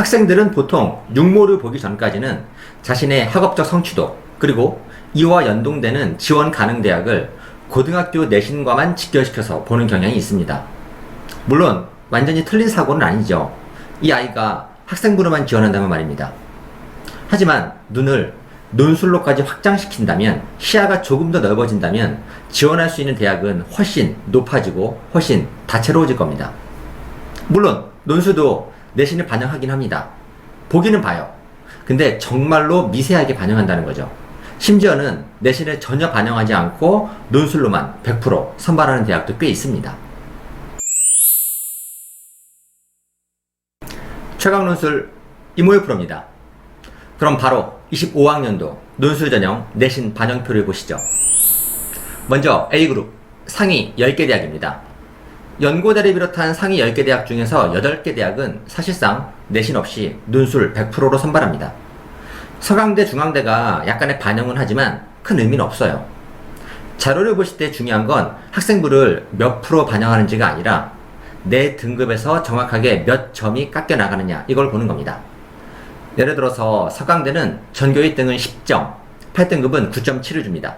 학생들은 보통 육모를 보기 전까지는 자신의 학업적 성취도 그리고 이와 연동되는 지원 가능 대학을 고등학교 내신과만 직결시켜서 보는 경향이 있습니다. 물론 완전히 틀린 사고는 아니죠. 이 아이가 학생부로만 지원한다면 말입니다. 하지만 눈을 논술로까지 확장시킨다면, 시야가 조금 더 넓어진다면 지원할 수 있는 대학은 훨씬 높아지고 훨씬 다채로워질 겁니다. 물론 논술도 내신을 반영하긴 합니다. 보기는 봐요. 근데 정말로 미세하게 반영한다는 거죠. 심지어는 내신을 전혀 반영하지 않고 논술로만 100% 선발하는 대학도 꽤 있습니다. 최강 논술 이모의 프로입니다. 그럼 바로 25학년도 논술 전형 내신 반영표를 보시죠. 먼저 A그룹 상위 10개 대학입니다. 연고대를 비롯한 상위 10개 대학 중에서 8개 대학은 사실상 내신 없이 논술 100%로 선발합니다. 서강대, 중앙대가 약간의 반영은 하지만 큰 의미는 없어요. 자료를 보실 때 중요한 건 학생부를 몇 프로 반영하는지가 아니라 내 등급에서 정확하게 몇 점이 깎여 나가느냐, 이걸 보는 겁니다. 예를 들어서 서강대는 전교 1등은 10점, 8등급은 9.7을 줍니다.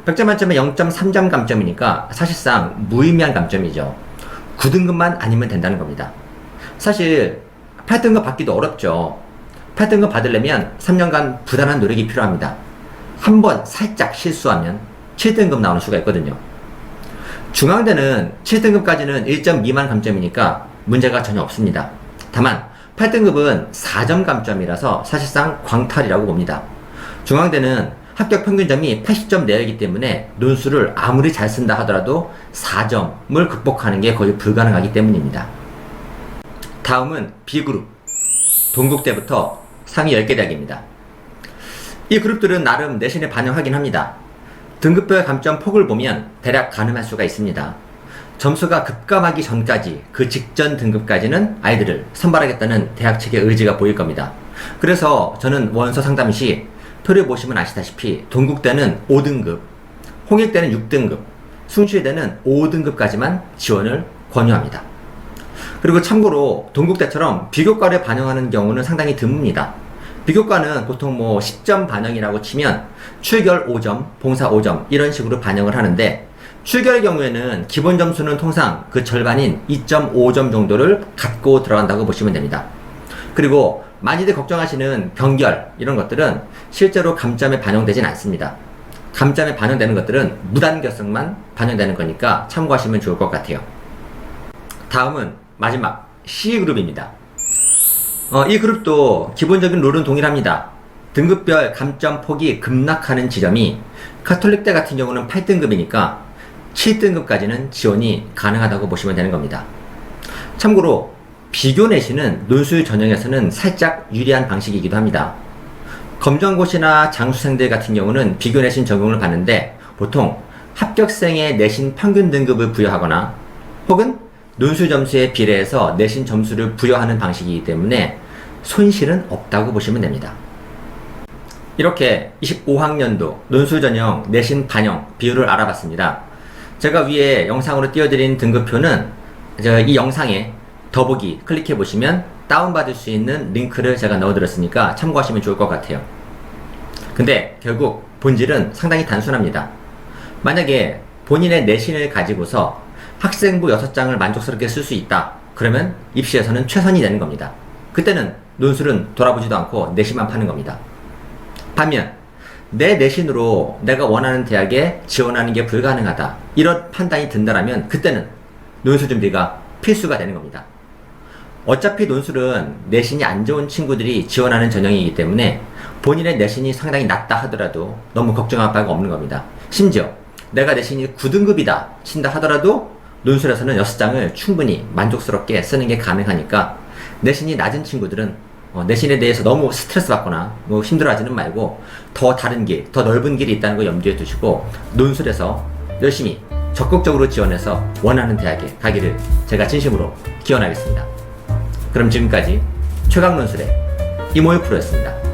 100점 만점에 0.3점 감점이니까 사실상 무의미한 감점이죠. 9등급만 아니면 된다는 겁니다. 사실 8등급 받기도 어렵죠. 8등급 받으려면 3년간 부단한 노력이 필요합니다. 한 번 살짝 실수하면 7등급 나오는 수가 있거든요. 중앙대는 7등급까지는 1점 미만 감점이니까 문제가 전혀 없습니다. 다만 8등급은 4점 감점이라서 사실상 광탈이라고 봅니다. 중앙대는 합격 평균점이 80점 내외이기 때문에 논술을 아무리 잘 쓴다 하더라도 4점을 극복하는 게 거의 불가능하기 때문입니다. 다음은 B그룹, 동국대부터 상위 10개 대학입니다. 이 그룹들은 나름 내신에 반영하긴 합니다. 등급별 감점 폭을 보면 대략 가늠할 수가 있습니다. 점수가 급감하기 전까지, 그 직전 등급까지는 아이들을 선발하겠다는 대학 측의 의지가 보일 겁니다. 그래서 저는 원서 상담 시 표를 보시면 아시다시피 동국대는 5등급, 홍익대는 6등급, 숭실대는 5등급까지만 지원을 권유합니다. 그리고 참고로 동국대처럼 비교과를 반영하는 경우는 상당히 드뭅니다. 비교과는 보통 10점 반영이라고 치면 출결 5점, 봉사 5점 이런 식으로 반영을 하는데, 출결의 경우에는 기본 점수는 통상 그 절반인 2.5점 정도를 갖고 들어간다고 보시면 됩니다. 그리고 많이들 걱정하시는 병결 이런 것들은 실제로 감점에 반영되진 않습니다. 감점에 반영되는 것들은 무단결석만 반영되는 거니까 참고하시면 좋을 것 같아요. 다음은 마지막 C그룹입니다. 이 그룹도 기본적인 룰은 동일합니다. 등급별 감점 폭이 급락하는 지점이 가톨릭대 같은 경우는 8등급이니까 7등급까지는 지원이 가능하다고 보시면 되는 겁니다. 참고로 비교 내신은 논술 전형에서는 살짝 유리한 방식이기도 합니다. 검정고시나 장수생들 같은 경우는 비교 내신 적용을 받는데 보통 합격생의 내신 평균 등급을 부여하거나 혹은 논술 점수에 비례해서 내신 점수를 부여하는 방식이기 때문에 손실은 없다고 보시면 됩니다. 이렇게 25학년도 논술 전형 내신 반영 비율을 알아봤습니다. 제가 위에 영상으로 띄워드린 등급표는 이 영상에 더보기 클릭해 보시면 다운받을 수 있는 링크를 제가 넣어드렸으니까 참고하시면 좋을 것 같아요. 근데 결국 본질은 상당히 단순합니다. 만약에 본인의 내신을 가지고서 학생부 6장을 만족스럽게 쓸 수 있다, 그러면 입시에서는 최선이 되는 겁니다. 그때는 논술은 돌아보지도 않고 내신만 파는 겁니다. 반면 내 내신으로 내가 원하는 대학에 지원하는 게 불가능하다, 이런 판단이 든다라면 그때는 논술 준비가 필수가 되는 겁니다. 어차피 논술은 내신이 안 좋은 친구들이 지원하는 전형이기 때문에 본인의 내신이 상당히 낮다 하더라도 너무 걱정할 바가 없는 겁니다. 심지어 내가 내신이 9등급이다 친다 하더라도 논술에서는 6장을 충분히 만족스럽게 쓰는 게 가능하니까 내신이 낮은 친구들은 내신에 대해서 너무 스트레스 받거나 힘들어하지는 말고 더 다른 길, 더 넓은 길이 있다는 거 염두에 두시고 논술에서 열심히 적극적으로 지원해서 원하는 대학에 가기를 제가 진심으로 기원하겠습니다. 그럼 지금까지 최강 논술의 이모의 프로였습니다.